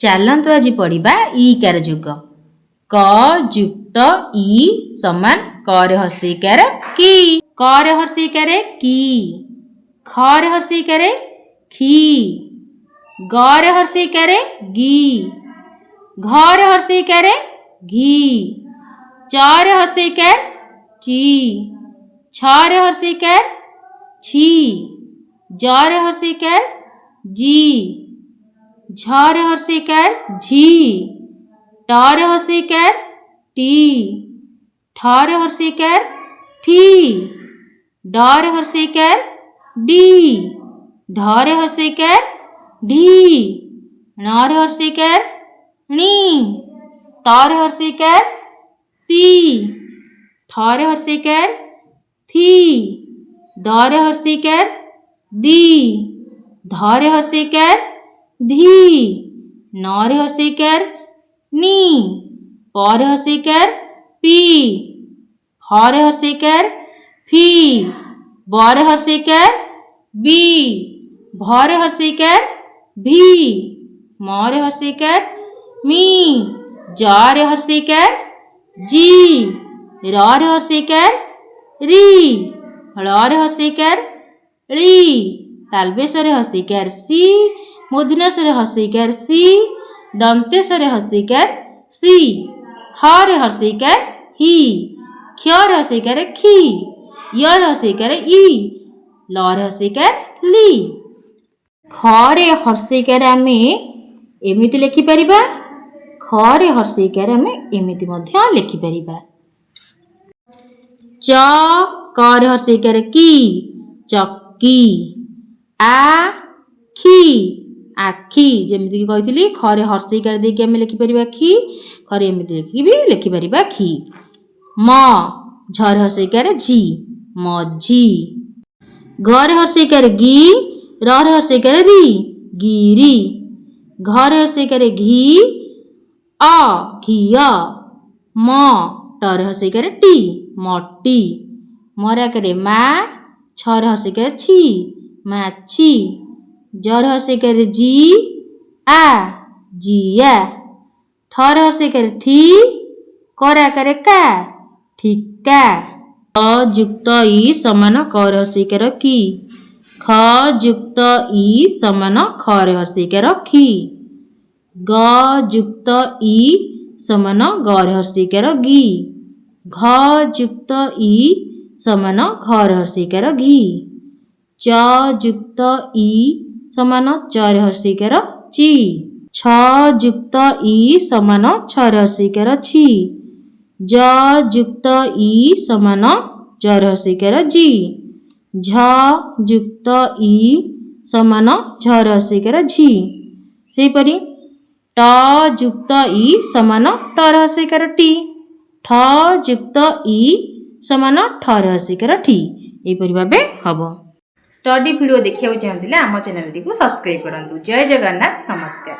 चलतु आज पढ़ा ईकार जुग क युक्त ई समान क रे हर्षईकार की क रे हर्षईकार की ख रे हर्षईकार खी ग रे हर्षईकार गी घ रे हर्षईकार घी च रे हर्षईकार ची छ रे हर्षईकार छी ज रे हर्षईकार जी झ रे हर्षईकार झी ट रे हर्षईकार टी ठ रे हर्षईकार ठी ड रे हर्षईकार डी ढ रे हर्षईकार ढी ण रे हर्षईकार णी त रे हर्षईकार ती थ रे हर्षईकार थी द रे हर्षईकार दी ध रे हर्षईकार धी न रे हर्षईकार नी प रे हर्षईकार पी फ रे हर्षईकार फी ब रे हर्षईकार बी भ रे हर्षईकार भी म रे हर्षईकार मी ज रे हर्षईकार जी र रे हर्षईकार री ळ रे हर्षईकार ळी तालबेश रे हर्षईकार सी मूर्धन्यास रे हर्षईकार सी दंतेश रे हर्षईकार सी ह रे हर्षईकार ही क्ष रे हर्षईकार खी य रे हर्षईकार ई ल रे हर्षईकार ली ख रे हर्षईकार आमे एमिति लिखि परिबा ख रे हर्षईकार आमे एमिति मध्य लिखि परिबा च क रे हर्षईकार की चक्की आखी आखी जेमिति कि कहितली खरे हर्षईकार देकी आमे लिखि परिबा खी खरे एमिति लिखि भी लिखि परिबा खी म झ रे हर्षईकार झी मझी घ रे हर्षईकार गी र रे हर्षईकार री गिरी घ रे हर्षईकार घी अ घिय म ट रे हर्षईकार टी मटी म रे आकारे मा छ रे हर्षईकार छी माछी ज रे हर्षईकार जी आ जिया ठ रे हर्षईकार ठी क रे आकारे का ठिका ख युक्त ई समान क रे हर्षईकार की ख युक्त ई समान ख रे हर्षईकार खी ग युक्त ई समान ग रे हर्षईकार गी घ युक्त ई समान घ रे हर्षईकार घी च युक्त ई समान च रे हर्षईकार ची छ युक्त ई समान छ रे हर्षईकार छी ज युक्त ई समान ज रे हर्षईकार जी झ युक्त ई समान झ रे हर्षईकार झी सेहिपरि ट युक्त ई समान ट रे हर्षईकार टी ठ युक्त ई समान ठ रे हर्षईकार ठी एहिपरि भाबे हबो। स्टडी वीडियो देखिବାକୁ चाहूଥିଲେ आम चैनल टी को सब्सक्राइब करंतु। जय जगन्नाथ, नमस्कार।